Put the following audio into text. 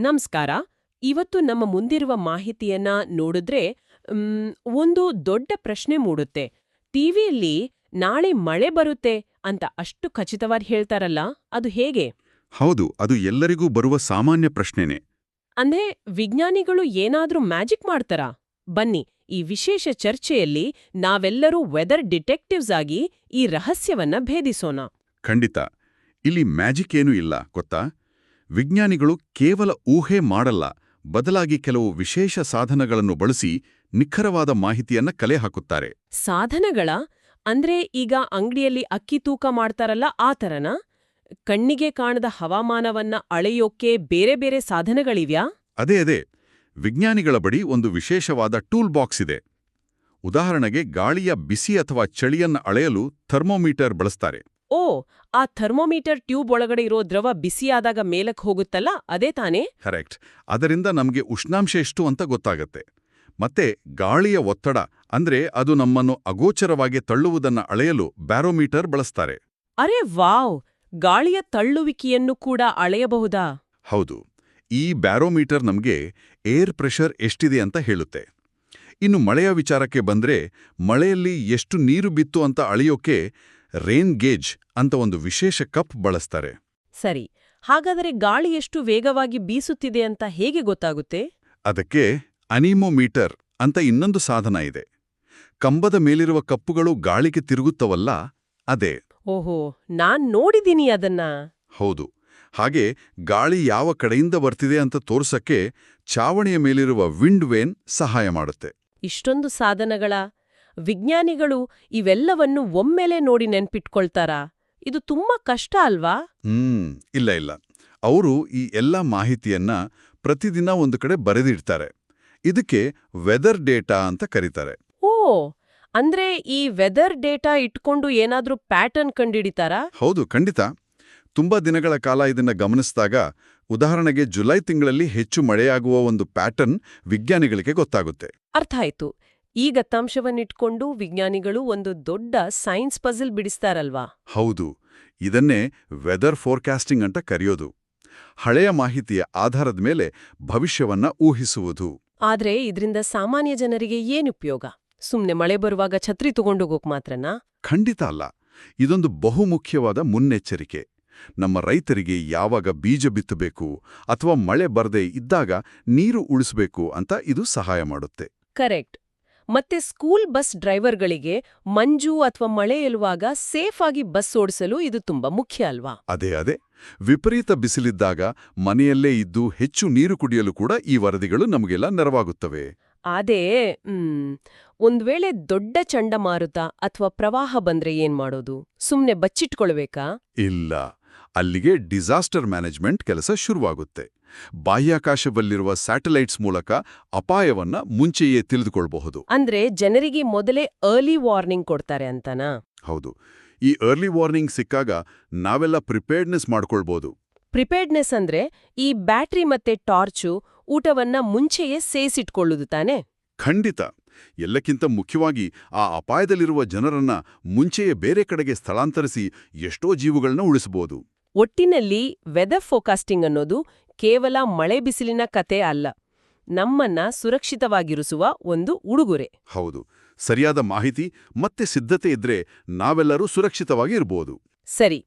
ನಮಸ್ಕಾರ. ಇವತ್ತು ನಮ್ಮ ಮುಂದಿರುವ ಮಾಹಿತಿಯನ್ನ ನೋಡಿದ್ರೆ ಒಂದು ದೊಡ್ಡ ಪ್ರಶ್ನೆ ಮೂಡುತ್ತೆ. ಟಿವಿಯಲ್ಲಿ ನಾಳೆ ಮಳೆ ಬರುತ್ತೆ ಅಂತ ಅಷ್ಟು ಖಚಿತವಾಗಿ ಹೇಳ್ತಾರಲ್ಲ, ಅದು ಹೇಗೆ? ಹೌದು, ಅದು ಎಲ್ಲರಿಗೂ ಬರುವ ಸಾಮಾನ್ಯ ಪ್ರಶ್ನೆನೇ. ಅಂದ್ರೆ ವಿಜ್ಞಾನಿಗಳು ಏನಾದ್ರೂ ಮ್ಯಾಜಿಕ್ ಮಾಡ್ತಾರಾ? ಬನ್ನಿ, ಈ ವಿಶೇಷ ಚರ್ಚೆಯಲ್ಲಿ ನಾವೆಲ್ಲರೂ ವೆದರ್ ಡಿಟೆಕ್ಟಿವ್ಸ್ ಆಗಿ ಈ ರಹಸ್ಯವನ್ನ ಭೇದಿಸೋಣ. ಖಂಡಿತ. ಇಲ್ಲಿ ಮ್ಯಾಜಿಕ್ ಏನೂ ಇಲ್ಲ ಗೊತ್ತಾ? ವಿಜ್ಞಾನಿಗಳು ಕೇವಲ ಊಹೆ ಮಾಡಲ್ಲ, ಬದಲಾಗಿ ಕೆಲವು ವಿಶೇಷ ಸಾಧನಗಳನ್ನು ಬಳಸಿ ನಿಖರವಾದ ಮಾಹಿತಿಯನ್ನ ಕಲೆ ಹಾಕುತ್ತಾರೆ. ಸಾಧನಗಳ ಅಂದ್ರೆ ಈಗ ಅಂಗಡಿಯಲ್ಲಿ ಅಕ್ಕಿ ತೂಕ ಮಾಡ್ತಾರಲ್ಲ ಆ ಥರನಾ? ಕಣ್ಣಿಗೆ ಕಾಣದ ಹವಾಮಾನವನ್ನ ಅಳೆಯೋಕೆ ಬೇರೆ ಬೇರೆ ಸಾಧನಗಳಿವ್ಯಾ? ಅದೇ ವಿಜ್ಞಾನಿಗಳ ಬಳಿ ಒಂದು ವಿಶೇಷವಾದ ಟೂಲ್ ಬಾಕ್ಸ್ ಇದೆ. ಉದಾಹರಣೆಗೆ ಗಾಳಿಯ ಬಿಸಿ ಅಥವಾ ಚಳಿಯನ್ನ ಅಳೆಯಲು ಥರ್ಮೋಮೀಟರ್ ಬಳಸ್ತಾರೆ. ಓ, ಆ ಥರ್ಮೋಮೀಟರ್ ಟ್ಯೂಬ್ ಒಳಗಡೆ ಇರೋ ದ್ರವ ಬಿಸಿಯಾದಾಗ ಮೇಲಕ್ಕೆ ಹೋಗುತ್ತಲ್ಲ, ಅದೇ ತಾನೇ? ಕರೆಕ್ಟ್. ಅದರಿಂದ ನಮಗೆ ಉಷ್ಣಾಂಶ ಎಷ್ಟು ಅಂತ ಗೊತ್ತಾಗತ್ತೆ. ಮತ್ತೆ ಗಾಳಿಯ ಒತ್ತಡ ಅಂದ್ರೆ ಅದು ನಮ್ಮನ್ನು ಅಗೋಚರವಾಗಿ ತಳ್ಳುವುದನ್ನ ಅಳೆಯಲು ಬ್ಯಾರೋಮೀಟರ್ ಬಳಸ್ತಾರೆ. ಅರೆ ವಾವ್! ಗಾಳಿಯ ತಳ್ಳುವಿಕೆಯನ್ನು ಕೂಡ ಅಳೆಯಬಹುದಾ? ಹೌದು. ಈ ಬ್ಯಾರೋಮೀಟರ್ ನಮಗೆ ಏರ್ ಪ್ರೆಷರ್ ಎಷ್ಟಿದೆ ಅಂತ ಹೇಳುತ್ತೆ. ಇನ್ನು ಮಳೆಯ ವಿಚಾರಕ್ಕೆ ಬಂದ್ರೆ, ಮಳೆಯಲ್ಲಿ ಎಷ್ಟು ನೀರು ಬಿತ್ತು ಅಂತ ಅಳೆಯೋಕೆ ರೇನ್ ಗೇಜ್ ಅಂತ ಒಂದು ವಿಶೇಷ ಕಪ್ ಬಳಸ್ತಾರೆ. ಸರಿ, ಹಾಗಾದರೆ ಗಾಳಿ ಎಷ್ಟು ವೇಗವಾಗಿ ಬೀಸುತ್ತಿದೆ ಅಂತ ಹೇಗೆ ಗೊತ್ತಾಗುತ್ತೆ? ಅದಕ್ಕೆ ಅನಿಮೋಮೀಟರ್ ಅಂತ ಇನ್ನೊಂದು ಸಾಧನ ಇದೆ. ಕಂಬದ ಮೇಲಿರುವ ಕಪ್ಪುಗಳು ಗಾಳಿಗೆ ತಿರುಗುತ್ತವಲ್ಲ, ಅದೇ. ಓಹೋ, ನಾನ್ ನೋಡಿದೀನಿ ಅದನ್ನ. ಹೌದು. ಹಾಗೆ ಗಾಳಿ ಯಾವ ಕಡೆಯಿಂದ ಬರ್ತಿದೆ ಅಂತ ತೋರ್ಸಕ್ಕೆ ಚಾವಣಿಯ ಮೇಲಿರುವ ವಿಂಡ್ ವೇನ್ ಸಹಾಯ ಮಾಡುತ್ತೆ. ಇಷ್ಟೊಂದು ಸಾಧನಗಳ ವಿಜ್ಞಾನಿಗಳು ಇವೆಲ್ಲವನ್ನು ಒಮ್ಮೆಲೆ ನೋಡಿ ನೆನ್ಪಿಟ್ಕೊಳ್ತಾರಾ? ಇದು ತುಂಬಾ ಕಷ್ಟ ಅಲ್ವಾ? ಇಲ್ಲ. ಅವರು ಈ ಎಲ್ಲ ಮಾಹಿತಿಯನ್ನ ಪ್ರತಿದಿನ ಒಂದು ಕಡೆ ಬರೆದಿಡ್ತಾರೆ. ಇದಕ್ಕೆ ವೆದರ್ ಡೇಟಾ ಅಂತ ಕರೀತಾರೆ. ಓ, ಅಂದ್ರೆ ಈ ವೆದರ್ ಡೇಟಾ ಇಟ್ಕೊಂಡು ಏನಾದ್ರೂ ಪ್ಯಾಟರ್ನ್ ಕಂಡಿಡಿತಾರಾ? ಹೌದು, ಖಂಡಿತ. ತುಂಬಾ ದಿನಗಳ ಕಾಲ ಇದನ್ನ ಗಮನಿಸಿದಾಗ, ಉದಾಹರಣೆಗೆ ಜುಲೈ ತಿಂಗಳಲ್ಲಿ ಹೆಚ್ಚು ಮಳೆಯಾಗುವ ಒಂದು ಪ್ಯಾಟರ್ನ್ ವಿಜ್ಞಾನಿಗಳಿಗೆ ಗೊತ್ತಾಗುತ್ತೆ. ಅರ್ಥ ಆಯ್ತು. ಈ ದತ್ತಾಂಶವನ್ನಿಟ್ಕೊಂಡು ವಿಜ್ಞಾನಿಗಳು ಒಂದು ದೊಡ್ಡ ಸೈನ್ಸ್ ಪಜಲ್ ಬಿಡಿಸ್ತಾರಲ್ವಾ? ಹೌದು. ಇದನ್ನೇ ವೆದರ್ ಫೋರ್ಕಾಸ್ಟಿಂಗ್ ಅಂತ ಕರೆಯೋದು. ಹಳೆಯ ಮಾಹಿತಿಯ ಆಧಾರದ ಮೇಲೆ ಭವಿಷ್ಯವನ್ನ ಊಹಿಸುವುದು. ಆದ್ರೆ ಇದರಿಂದ ಸಾಮಾನ್ಯ ಜನರಿಗೆ ಏನುಪಯೋಗ? ಸುಮ್ನೆ ಮಳೆ ಬರುವಾಗ ಛತ್ರಿ ತಗೊಂಡೋಗೋಕ್ ಮಾತ್ರನಾ? ಖಂಡಿತ ಅಲ್ಲ. ಇದೊಂದು ಬಹುಮುಖ್ಯವಾದ ಮುನ್ನೆಚ್ಚರಿಕೆ. ನಮ್ಮ ರೈತರಿಗೆ ಯಾವಾಗ ಬೀಜ ಬಿತ್ತಬೇಕು ಅಥವಾ ಮಳೆ ಬರದೇ ಇದ್ದಾಗ ನೀರು ಉಳಿಸಬೇಕು ಅಂತ ಇದು ಸಹಾಯ ಮಾಡುತ್ತೆ. ಕರೆಕ್ಟ್. ಮತ್ತೆ ಸ್ಕೂಲ್ ಬಸ್ ಡ್ರೈವರ್ಗಳಿಗೆ ಮಂಜು ಅಥವಾ ಮಳೆ ಇರುವಾಗ ಸೇಫ್ ಆಗಿ ಬಸ್ ಓಡಿಸಲು ಇದು ತುಂಬಾ ಮುಖ್ಯ ಅಲ್ವಾ? ಅದೇ. ವಿಪರೀತ ಬಿಸಿಲಿದ್ದಾಗ ಮನೆಯಲ್ಲೇ ಇದ್ದು ಹೆಚ್ಚು ನೀರು ಕುಡಿಯಲು ಕೂಡ ಈ ವರದಿಗಳು ನಮಗೆಲ್ಲ ನೆರವಾಗುತ್ತವೆ. ಅದೇ ಒಂದ್ವೇಳೆ ದೊಡ್ಡ ಚಂಡಮಾರುತ ಅಥವಾ ಪ್ರವಾಹ ಬಂದ್ರೆ ಏನ್ ಮಾಡೋದು? ಸುಮ್ನೆ ಬಚ್ಚಿಟ್ಕೊಳ್ಬೇಕಾ? ಇಲ್ಲ. ಅಲ್ಲಿಗೆ ಡಿಸಾಸ್ಟರ್ ಮ್ಯಾನೇಜ್ಮೆಂಟ್ ಕೆಲಸ ಶುರುವಾಗುತ್ತೆ. ಬಾಹ್ಯಾಕಾಶದಲ್ಲಿರುವ ಸ್ಯಾಟಲೈಟ್ಸ್ ಮೂಲಕ ಅಪಾಯವನ್ನ ಮುಂಚೆಯೇ ತಿಳಿದುಕೊಳ್ಬಹುದು. ಅಂದ್ರೆ ಜನರಿಗೆ ಮೊದಲೇ ಅರ್ಲಿ ವಾರ್ನಿಂಗ್ ಕೊಡ್ತಾರೆ ಅಂತನಾ? ಹೌದು. ಈ ಅರ್ಲಿ ವಾರ್ನಿಂಗ್ ಸಿಕ್ಕಾಗ ನಾವೆಲ್ಲ ಪ್ರಿಪೇರ್ಡ್ನೆಸ್ ಮಾಡ್ಕೊಳ್ಬೋದು. ಪ್ರಿಪೇರ್ಡ್ನೆಸ್ ಅಂದ್ರೆ ಈ ಬ್ಯಾಟ್ರಿ ಮತ್ತೆ ಟಾರ್ಚು, ಊಟವನ್ನ ಮುಂಚೆಯೇ ಸೇರಿಸಿಟ್ಕೊಳ್ಳುದು ತಾನೆ? ಖಂಡಿತ. ಎಲ್ಲಕ್ಕಿಂತ ಮುಖ್ಯವಾಗಿ ಆ ಅಪಾಯದಲ್ಲಿರುವ ಜನರನ್ನ ಮುಂಚೆಯೇ ಬೇರೆ ಕಡೆಗೆ ಸ್ಥಳಾಂತರಿಸಿ ಎಷ್ಟೋ ಜೀವಗಳನ್ನ ಉಳಿಸಬಹುದು. ಒಟ್ಟಿನಲ್ಲಿ ವೆದರ್ ಫೋರ್ಕಾಸ್ಟಿಂಗ್ ಅನ್ನೋದು ಕೇವಲ ಮಳೆ ಬಿಸಿಲಿನ ಕತೆ ಅಲ್ಲ, ನಮ್ಮನ್ನ ಸುರಕ್ಷಿತವಾಗಿರಿಸುವ ಒಂದು ಉಡುಗೊರೆ. ಹೌದು. ಸರಿಯಾದ ಮಾಹಿತಿ ಮತ್ತೆ ಸಿದ್ಧತೆ ಇದ್ರೆ ನಾವೆಲ್ಲರೂ ಸುರಕ್ಷಿತವಾಗಿ ಇರಬಹುದು. ಸರಿ,